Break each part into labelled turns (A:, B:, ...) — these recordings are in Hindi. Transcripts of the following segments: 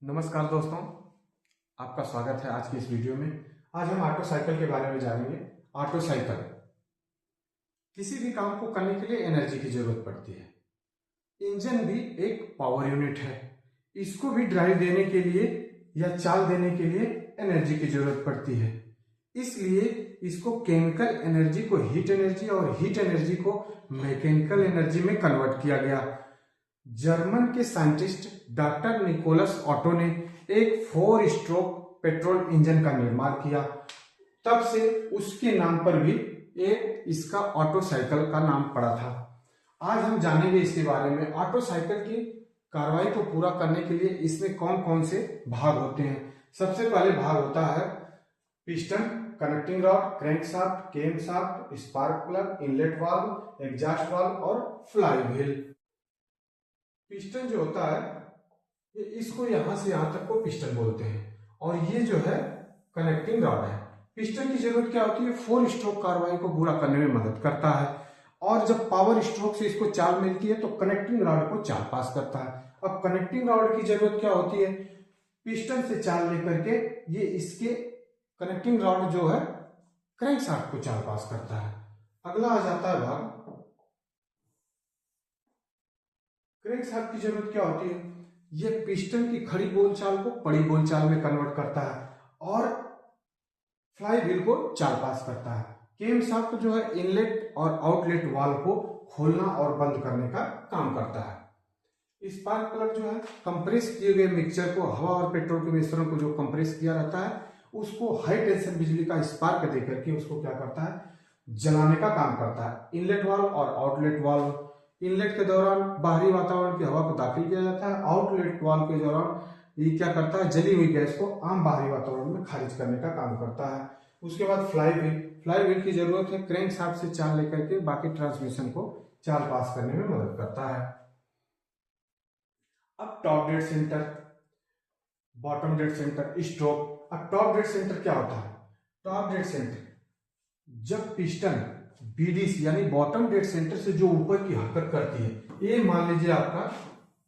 A: नमस्कार दोस्तों, आपका स्वागत है आज की इस वीडियो में। आज हम ऑटो साइकिल के बारे में जानेंगे। ऑटो साइकिल किसी भी काम को करने के लिए एनर्जी की जरूरत पड़ती है। इंजन भी एक पावर यूनिट है। इसको भी ड्राइव देने के लिए या चाल देने के लिए एनर्जी की जरूरत पड़ती है। इसलिए इसको केमिकल एनर्जी को हीट एनर्जी और हीट एनर्जी को मैकेनिकल एनर्जी में कन्वर्ट किया गया। जर्मन के साइंटिस्ट डॉक्टर निकोलस ऑटो ने एक 4 स्ट्रोक पेट्रोल इंजन का निर्माण किया। तब से उसके नाम पर भी इसका ऑटो साइकिल का नाम पड़ा था। आज हम जानेंगे इसके बारे में। ऑटो साइकिल की कार्रवाई को पूरा करने के लिए इसमें कौन कौन से भाग होते हैं। सबसे पहले भाग होता है piston, connecting rod, crankshaft, camshaft, spark plug, inlet valve, exhaust valve और फ्लाई व्हील। पिस्टन जो होता है इसको यहां से यहां तक को पिस्टन बोलते हैं और ये जो है कनेक्टिंग रॉड है। पिस्टन की जरूरत क्या होती है? 4 स्ट्रोक कार्रवाई को पूरा करने में मदद करता है और जब पावर स्ट्रोक से इसको चाल मिलती है तो कनेक्टिंग रॉड को चाल पास करता है। अब कनेक्टिंग रॉड की जरूरत क्या होती है? पिस्टन से चाल लेकर के ये इसके कनेक्टिंग रॉड जो है क्रैंकशाफ्ट को चाल पास करता है। अगला आ जाता है भाग क्रैंकशाफ्ट की जरूरत क्या होती है? ये पिस्टन की खड़ी बोलचाल को बड़ी बोलचाल में कन्वर्ट करता है और फ्लाई व्हील को चाल पास करता है। केमशाफ्ट जो है इनलेट और आउटलेट वाल्व को खोलना और बंद करने का काम करता है। स्पार्क प्लग जो है कंप्रेस किए गए मिक्सचर को, हवा और पेट्रोल के मिश्रण को जो कंप्रेस किया रहता है उसको हाई टेंशन बिजली का स्पार्क देकर के उसको क्या करता है? जलाने का काम करता है। इनलेट वाल्व और आउटलेट वाल्व, इनलेट के दौरान बाहरी वातावरण की हवा को दाखिल किया जाता है। आउटलेट वाल्व के दौरान ये क्या करता है? जली हुई गैस को आम बाहरी वातावरण में खारिज करने का काम करता है। उसके बाद फ्लाई व्हील की जरूरत है क्रैंकशाफ्ट से चाल लेकर के बाकी ट्रांसमिशन को चाल पास करने में मदद करता है। अब top dead centre, bottom dead centre, stroke. अब टॉप डेड सेंटर क्या होता है? टॉप डेड सेंटर जब पिस्टन बीडीसी यानी बॉटम डेड सेंटर से जो ऊपर की हरकत करती है, ये मान लीजिए आपका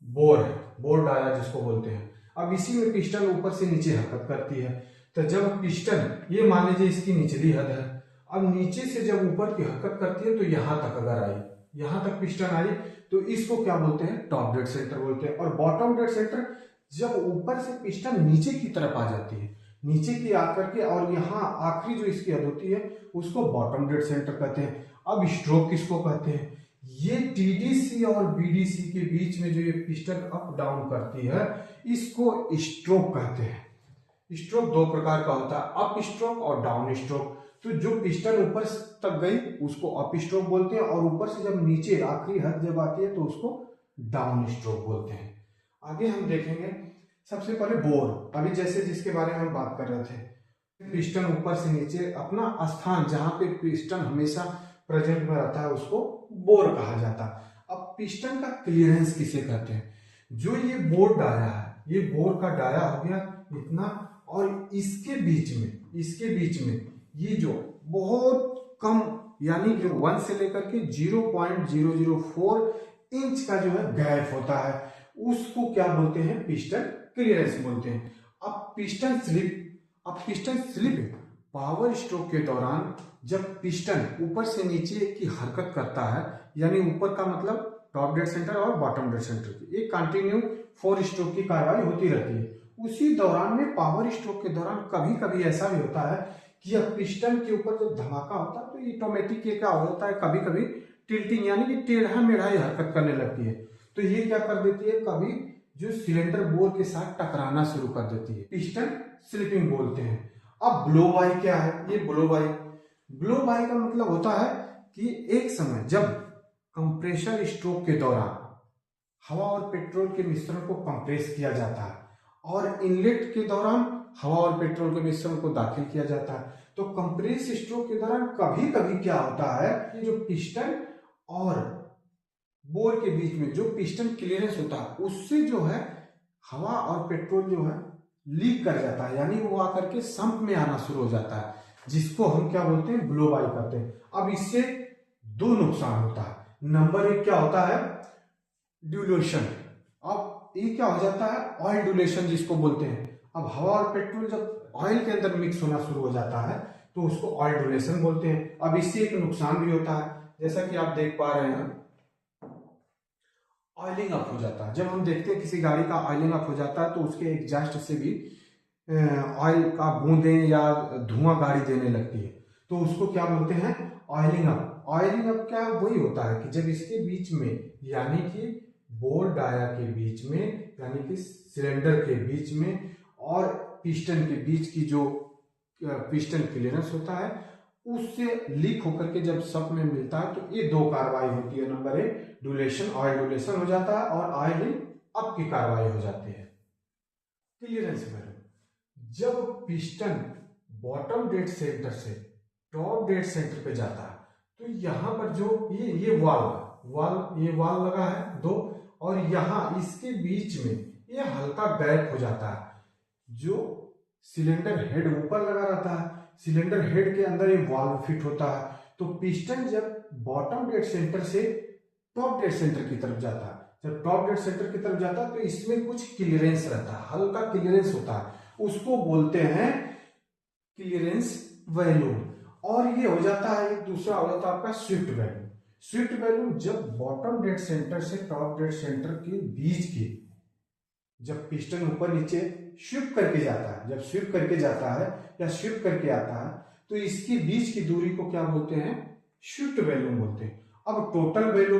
A: बोर है, बोर डाया जिसको बोलते हैं। अब इसी में पिस्टन ऊपर से नीचे हरकत करती है। तो जब पिस्टन, ये मान लीजिए इसकी निचली हद है, अब नीचे से जब ऊपर की हरकत करती है तो यहां तक अगर आई, यहां तक पिस्टन आई तो इसको क्या बोलते हैं? टॉप डेड सेंटर बोलते हैं। और बॉटम डेड सेंटर जब ऊपर से पिस्टन नीचे की तरफ आ जाती है, नीचे की आकर के और यहाँ आखिरी जो इसकी हद होती है उसको बॉटम डेड सेंटर कहते हैं। अब स्ट्रोक किसको कहते हैं? ये टीडीसी और बीडीसी के बीच में जो ये पिस्टन अप डाउन करती है इसको स्ट्रोक कहते हैं। स्ट्रोक 2 प्रकार का होता है, अप स्ट्रोक और डाउन स्ट्रोक। तो जो पिस्टन ऊपर तक गई उसको अप स्ट्रोक बोलते हैं और ऊपर से जब नीचे आखिरी हद जब आती है तो उसको डाउन स्ट्रोक बोलते हैं। आगे हम देखेंगे सबसे पहले बोर। अभी जैसे जिसके बारे में हम बात कर रहे थे, पिस्टन ऊपर से नीचे अपना स्थान जहां पे पिस्टन हमेशा प्रेजेंट में रहता है उसको बोर कहा जाता है। अब पिस्टन का क्लियरेंस किसे कहते हैं? जो ये बोर डाया है, ये बोर का डाया हो गया इतना और इसके बीच में ये जो बहुत कम यानी जो 1 से लेकर के 0.004 इंच का जो है गैप होता है उसको क्या बोलते हैं? पिस्टन क्लियरेंस बोलते हैं। अब पिस्टन स्लिप पावर स्ट्रोक के दौरान जब पिस्टन ऊपर से नीचे की हरकत करता है, यानी ऊपर का मतलब टॉप डेड सेंटर और बॉटम डेड सेंटर की एक कंटिन्यू 4 स्ट्रोक की कार्रवाई होती रहती है। उसी दौरान में पावर स्ट्रोक के दौरान कभी कभी ऐसा भी होता है कि यह पिस्टन के ऊपर जब धमाका होता है तो ऑटोमेटिक क्या होता है, कभी कभी टिल्टिंग यानी कि टेढ़ा मेढ़ा हरकत करने लगती है। तो ये क्या कर देती है? कभी जो सिलेंडर बोर के साथ टकराना शुरू कर देती है, पिस्टन स्लिपिंग बोलते हैं। अब ब्लो बाई क्या है? ये ब्लो बाई का मतलब होता है कि एक समय जब कंप्रेशर स्ट्रोक के दौरान हवा और पेट्रोल के मिश्रण को कंप्रेस किया जाता है और इनलेट के दौरान हवा और पेट्रोल के मिश्रण को दाखिल किया जाता है, तो कंप्रेस स्ट्रोक के दौरान कभी कभी क्या होता है कि जो पिस्टन और बोर के बीच में जो पिस्टन क्लियरेंस होता है उससे जो है हवा और पेट्रोल जो है लीक कर जाता है, यानी वो आकर के संप में आना शुरू हो जाता है, जिसको हम क्या बोलते हैं? ब्लो बाई करते हैं। अब इससे 2 नुकसान होता है। नंबर 1 क्या होता है? ड्यूलेशन। अब ये क्या हो जाता है, ऑयल डुलेशन जिसको बोलते हैं। अब हवा और पेट्रोल जब ऑयल के अंदर मिक्स होना शुरू हो जाता है तो उसको ऑयल डुलेशन बोलते हैं। अब इससे एक नुकसान भी होता है, जैसा कि आप देख पा रहे हैं, ऑयलिंग अप हो जाता है। जब हम देखते हैं किसी गाड़ी का ऑयलिंग अप हो जाता है तो उसके एग्जॉस्ट से भी ऑयल का बूंदें या धुआं गाड़ी देने लगती है, तो उसको क्या बोलते हैं, ऑयलिंग अप। ऑयलिंग अप क्या वही होता है कि जब इसके बीच में, यानी कि बोर डाया के बीच में, यानी कि सिलेंडर के बीच में और पिस्टन के बीच की जो पिस्टन क्लियरेंस होता है उससे लीक होकर के जब सब में मिलता है तो ये दो कार्रवाई होती है। नंबर 1 डुलेशन, ऑयल डुलेशन हो जाता है, और ऑयलिंग अप की कार्रवाई हो जाती है। क्लियरेंस वैल्यू, जब पिस्टन बॉटम डेड सेंटर से टॉप डेड सेंटर पे जाता है तो यहाँ पर जो ये वाल्व लगा है 2, और यहाँ इसके बीच में ये हल्का गैप हो जाता है। जो सिलेंडर हेड ऊपर लगा रहता है, सिलेंडर हेड के अंदर ये वाल्व फिट होता है। तो पिस्टन जब बॉटम डेड सेंटर से टॉप डेड सेंटर की तरफ जाता है, जब टॉप डेड सेंटर की तरफ जाता है तो इसमें कुछ क्लियरेंस रहता है, हल्का क्लियरेंस होता है, उसको बोलते हैं क्लियरेंस वैल्यू। और ये हो जाता है, एक दूसरा हो जाता है आपका स्विफ्ट वैल्यू। स्विफ्ट वैल्यू जब बॉटम डेड सेंटर से टॉप डेड सेंटर के बीच की, जब पिस्टन ऊपर नीचे शिफ्ट करके जाता है, जब शिफ्ट करके जाता है या शिफ्ट करके आता है तो इसके बीच की दूरी को क्या बोलते हैं, शिफ्ट वैल्यू बोलते हैं। अब टोटल वैल्यू,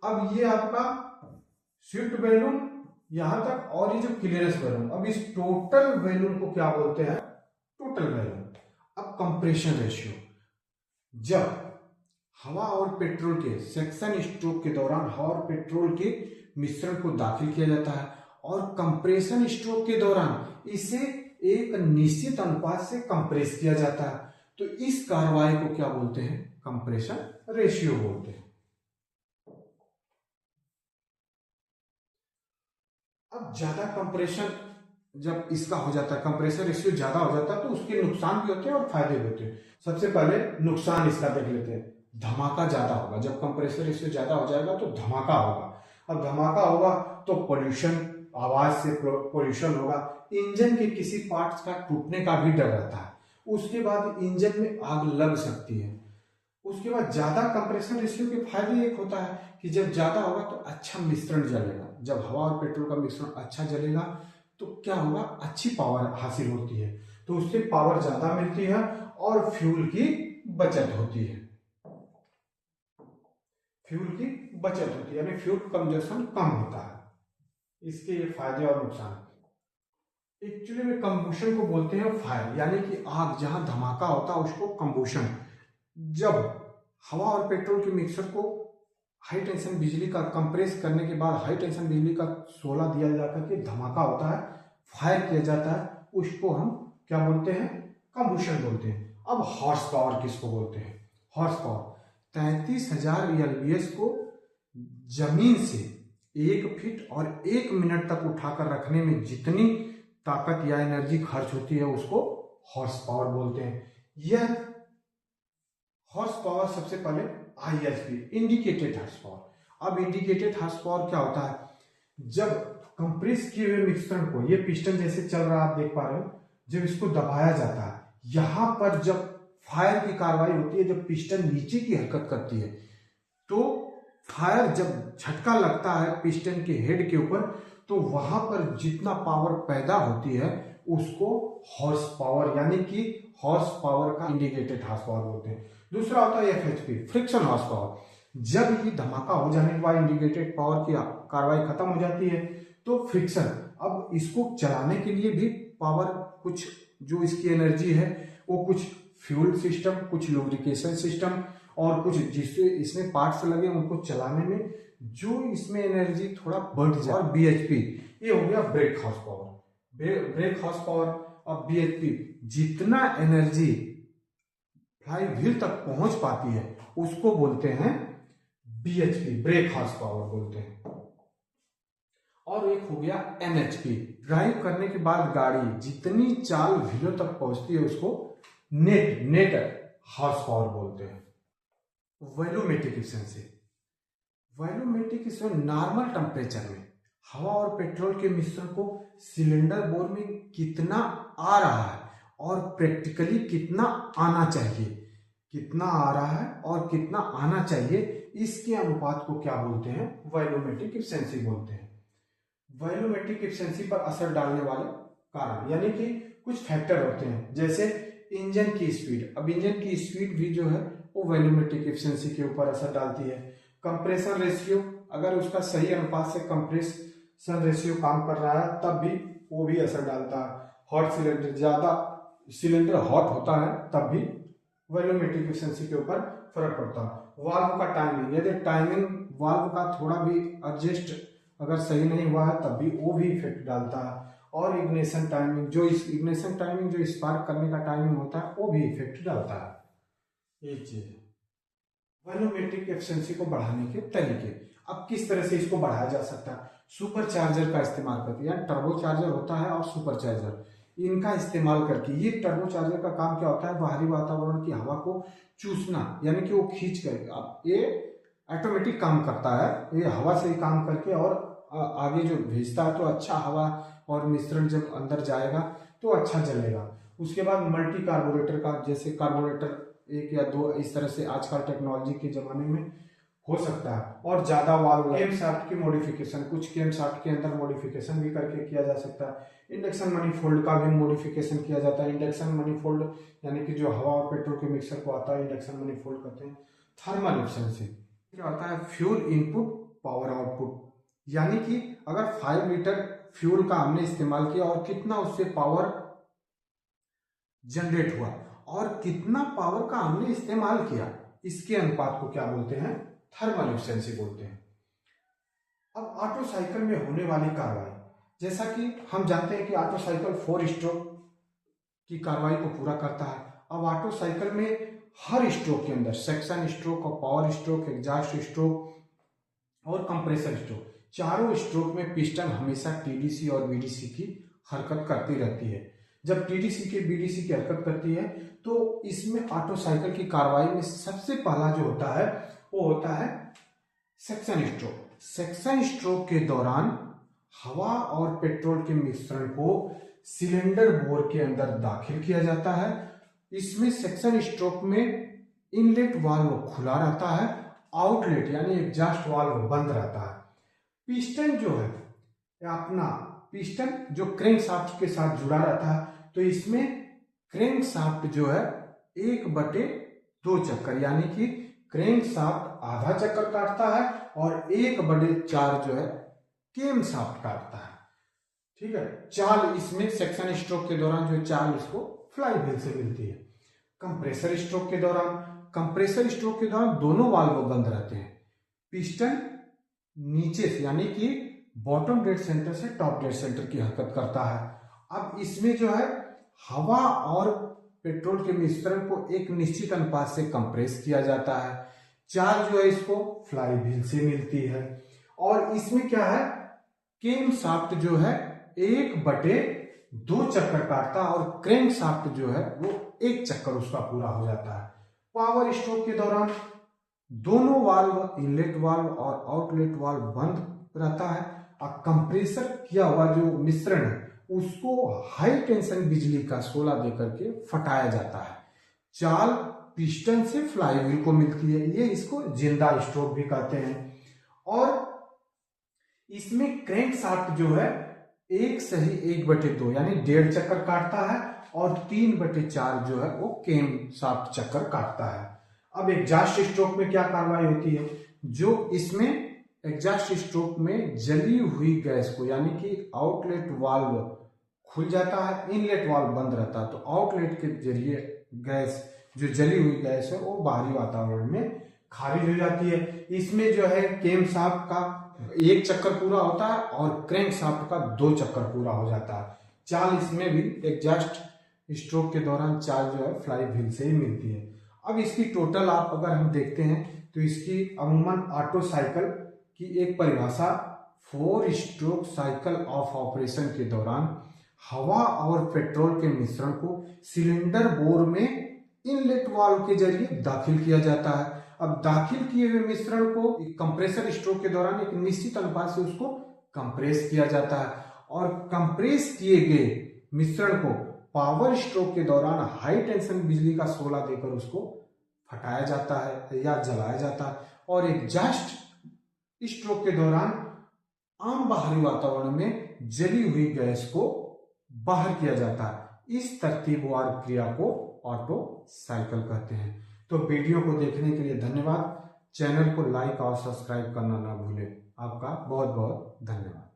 A: अब ये आपका शिफ्ट वैल्यू यहां तक, और ये जो क्लियरेंस वैल्यू, अब इस टोटल वैल्यू को क्या बोलते हैं, टोटल वैल्यू। अब कंप्रेशन रेशियो, जब हवा और पेट्रोल के सेक्शन स्ट्रोक के दौरान हवा और पेट्रोल के मिश्रण को दाखिल किया जाता है और कंप्रेशन स्ट्रोक के दौरान इसे एक निश्चित अनुपात से कंप्रेस किया जाता है, तो इस कार्रवाई को क्या बोलते हैं, कंप्रेशन रेशियो बोलते हैं। अब ज्यादा कंप्रेशन जब इसका हो जाता है, कंप्रेसर रेशियो ज्यादा हो जाता है तो उसके नुकसान भी होते हैं और फायदे भी होते हैं। सबसे पहले नुकसान इसका देख लेते हैं। धमाका ज्यादा होगा, जब कंप्रेसर रेशियो ज्यादा हो जाएगा तो धमाका होगा। अब धमाका होगा तो पोल्यूशन, आवाज से पोल्यूशन होगा, इंजन के किसी पार्ट्स का टूटने का भी डर रहता है, उसके बाद इंजन में आग लग सकती है। उसके बाद ज्यादा कंप्रेशन रेशियो के फायदे एक होता है कि जब ज्यादा होगा तो अच्छा मिश्रण जलेगा, जब हवा और पेट्रोल का मिश्रण अच्छा जलेगा तो क्या होगा, अच्छी पावर हासिल होती है, तो उससे पावर ज्यादा मिलती है और फ्यूल की बचत होती है, फ्यूल की बचत होती है, यानी फ्यूल कंजप्शन कम होता है। इसके ये फायदे और नुकसान। एक्चुअली में कंबुशन को बोलते हैं फायर, यानी कि आग, जहां धमाका होता है उसको कंबुशन। जब हवा और पेट्रोल के मिक्सर को हाई टेंशन बिजली का कंप्रेस करने के बाद हाई टेंशन बिजली का शोला दिया जाकर के धमाका होता है, फायर किया जाता है, उसको हम क्या बोलते हैं, कंबुशन बोलते हैं। अब हॉर्स पावर किसको बोलते हैं, हॉर्स पावर 33,000 LBS को जमीन से 1 फीट और 1 मिनट तक उठाकर रखने में जितनी ताकत या एनर्जी खर्च होती है उसको हॉर्स पावर बोलते हैं। यह हॉर्स पावर सबसे पहले IHP, इंडिकेटेड हॉर्स पावर। अब इंडिकेटेड हॉर्स पावर क्या होता है, जब कंप्रेस किए हुए मिश्रण को, ये पिस्टन जैसे चल रहा है आप देख पा रहे हो, जब इसको दबाया जाता है, यहां पर जब फायर की कार्रवाई होती है, जब पिस्टन नीचे की हरकत करती है तो फायर जब झटका लगता है पिस्टन के हेड के ऊपर तो वहां पर जितना पावर पैदा होती है उसको हॉर्स पावर, यानी कि हॉर्स पावर का इंडिकेटेड हॉर्स पावर बोलते हैं। दूसरा होता है FHP, फ्रिक्शन हॉर्स पावर। जब ये धमाका हो जाने के बाद इंडिकेटेड पावर की कार्रवाई खत्म हो जाती है तो फ्रिक्शन, अब इसको चलाने के लिए भी पावर, कुछ जो इसकी एनर्जी है वो कुछ फ्यूल सिस्टम, कुछ लुब्रिकेशन सिस्टम और कुछ जिससे इसमें पार्ट्स लगे उनको चलाने में जो इसमें एनर्जी थोड़ा बढ़ जाए। और BHP, ये हो गया break horse power, break horse power. अब BHP जितना एनर्जी फ्लाई व्हील तक पहुंच पाती है उसको बोलते हैं BHP, ब्रेक हॉर्स पावर बोलते हैं। और एक हो गया NHP, ड्राइव करने के बाद गाड़ी जितनी चाल व्हीलों तक पहुंचती है उसको नेट हॉर्स पावर बोलते हैं। Volumetric efficiency, volumetric efficiency normal temperature में हवा और पेट्रोल के मिश्रण को सिलेंडर बोर में कितना आ रहा है और प्रैक्टिकली कितना आना चाहिए, कितना आ रहा है और कितना आना चाहिए, इसके अनुपात को क्या बोलते हैं? वॉल्यूमेट्रिक एफिशिएंसी बोलते हैं। वॉल्यूमेट्रिक एफिशिएंसी पर असर डालने वाले कारण यानी कि कुछ फैक्टर होते हैं, जैसे इंजन की स्पीड। अब इंजन की स्पीड भी जो है वो वॉल्यूमेट्रिक एफिशिएंसी के ऊपर असर डालती है। कंप्रेशन रेशियो, अगर उसका सही अनुपात से कंप्रेशन रेशियो काम कर रहा है तब भी वो भी असर डालता है। हॉट सिलेंडर, ज्यादा सिलेंडर हॉट होता है तब भी वॉल्यूमेट्रिक एफिशिएंसी के ऊपर फर्क पड़ता है। वाल्व का टाइमिंग, यदि टाइमिंग वाल्व का थोड़ा भी एडजस्ट अगर सही नहीं हुआ है तब भी वो भी इफेक्ट डालता है। और इग्निशन टाइमिंग, जो स्पार्क करने का टाइमिंग होता है वो भी इफेक्ट डालता है। ये चीज वॉल्यूमेट्रिक एफिशिएंसी को बढ़ाने के तरीके। अब किस तरह से इसको बढ़ाया जा सकता है? सुपर चार्जर का इस्तेमाल करके, यानी टर्बो चार्जर होता है और सुपर चार्जर, इनका इस्तेमाल करके। ये टर्बो चार्जर का काम क्या होता है? बाहरी वातावरण की हवा को चूसना, यानी कि वो खींच कर, अब ये ऑटोमेटिक काम करता है, ये हवा से ही काम करके और आगे जो भेजता है तो अच्छा हवा और मिश्रण जब अंदर जाएगा तो अच्छा जलेगा। उसके बाद मल्टी कार्बोरेटर का, जैसे कार्बोरेटर 1 या 2, इस तरह से आजकल टेक्नोलॉजी के जमाने में हो सकता है। और ज्यादा वाल्व, केम शाफ्ट की मॉडिफिकेशन, कुछ केम शाफ्ट के अंदर मॉडिफिकेशन भी करके किया जा सकता है। इंडक्शन मनीफोल्ड का भी मॉडिफिकेशन किया जाता है। इंडक्शन मनीफोल्ड यानी कि जो हवा और पेट्रोल के मिक्सर को आता है, इंडक्शन मनीफोल्ड कहते हैं। थर्मल एफिशिएंसी क्या होता है? फ्यूल इनपुट पावर आउटपुट, यानी कि अगर 5 लीटर फ्यूल का हमने इस्तेमाल किया और कितना उससे पावर जनरेट हुआ और कितना पावर का हमने इस्तेमाल किया, इसके अनुपात को क्या बोलते हैं? थर्मल एफिशिएंसी बोलते हैं। अब ऑटो साइकिल में होने वाली कार्रवाई, जैसा कि हम जानते हैं कि ऑटो साइकिल 4 स्ट्रोक की कार्रवाई को पूरा करता है। अब ऑटो साइकिल में हर स्ट्रोक के अंदर सेक्शन स्ट्रोक और पावर स्ट्रोक, एग्जॉस्ट स्ट्रोक और कंप्रेसर स्ट्रोक, चारों स्ट्रोक में पिस्टन हमेशा टीडीसी और बीडीसी की हरकत करती रहती है। जब टीडीसी के बीडीसी की हरकत करती है तो इसमें ऑटो साइकिल की कार्रवाई में सबसे पहला जो होता है वो होता है सेक्शन स्ट्रोक। सेक्शन स्ट्रोक के दौरान हवा और पेट्रोल के मिश्रण को सिलेंडर बोर के अंदर दाखिल किया जाता है। इसमें सेक्शन स्ट्रोक में इनलेट वाल्व खुला रहता है, आउटलेट यानी एग्जॉस्ट वाल्व बंद रहता है। पिस्टन जो है अपना पिस्टन जो क्रैंक शाफ्ट के साथ जुड़ा रहता है, तो इसमें क्रैंक शाफ्ट जो है 1/2 चक्कर, यानी कि क्रैंक शाफ्ट आधा चक्कर काटता है और 1/4 जो है केम शाफ्ट काटता है। ठीक है। चाल इसमें सेक्शन स्ट्रोक के दौरान जो चाल इसको फ्लाई व्हील से मिलती है। कंप्रेसर स्ट्रोक के दौरान दोनों वाल्व बंद रहते हैं। पिस्टन नीचे से यानी कि बॉटम डेड सेंटर से टॉप डेड सेंटर की हरकत करता है। अब इसमें जो है हवा और पेट्रोल के मिश्रण को एक निश्चित अनुपात से कंप्रेस किया जाता है। चाल जो है इसको फ्लाई व्हील से मिलती है। और इसमें क्या है, केम शाफ्ट जो है 1/2 चक्कर काटता है और क्रैंक शाफ्ट जो है वो 1 चक्कर उसका पूरा हो जाता है। पावर स्ट्रोक के दौरान दोनों वाल्व, इनलेट वाल्व और आउटलेट वाल्व बंद रहता है और कंप्रेसर किया हुआ जो मिश्रण है उसको हाई टेंशन बिजली का शोला देकर के फटाया जाता है। चाल पिस्टन से फ्लाई व्हील को मिलती है, ये इसको जिंदा स्ट्रोक भी कहते हैं। और इसमें क्रैंक शाफ्ट जो है 1/2 यानी 1.5 चक्कर काटता है और 3/4 जो है वो केम शाफ्ट चक्कर काटता है। अब एग्जॉस्ट स्ट्रोक में क्या कार्रवाई होती है? जो इसमें एग्जॉस्ट स्ट्रोक में जली हुई गैस को, यानी कि आउटलेट वाल्व खुल जाता है, इनलेट वाल्व बंद रहता है, तो आउटलेट के जरिए गैस, जो जली हुई गैस है वो बाहरी वातावरण में खारिज हो जाती है। इसमें जो है केम शाफ्ट का 1 चक्कर पूरा होता है और क्रैंक शाफ्ट का 2 चक्कर पूरा हो जाता है। चाल इसमें भी एग्जॉस्ट स्ट्रोक के दौरान चाल जो है फ्लाई व्हील से ही मिलती है। अब इसकी टोटल आप अगर हम देखते हैं तो इसकी अमूमन ऑटो साइकिल की एक परिभाषा 4 स्ट्रोक साइकिल ऑफ ऑपरेशन के दौरान हवा और पेट्रोल के मिश्रण को सिलेंडर बोर में इनलेट वाल्व के जरिए दाखिल किया जाता है। अब दाखिल किए हुए मिश्रण को कंप्रेसर स्ट्रोक के दौरान एक निश्चित अनुपात से उसको कंप्रेस किया जाता है और कंप्रेस किए गए मिश्रण को पावर स्ट्रोक के दौरान हाई टेंशन बिजली का शोला देकर उसको फटाया जाता है या जलाया जाता है और एग्जॉस्ट स्ट्रोक के दौरान आम बाहरी वातावरण में जली हुई गैस को बाहर किया जाता है। इस तरतीबवार क्रिया को ऑटो साइकिल कहते हैं। तो वीडियो को देखने के लिए धन्यवाद। चैनल को लाइक और सब्सक्राइब करना ना भूलें। आपका बहुत बहुत धन्यवाद।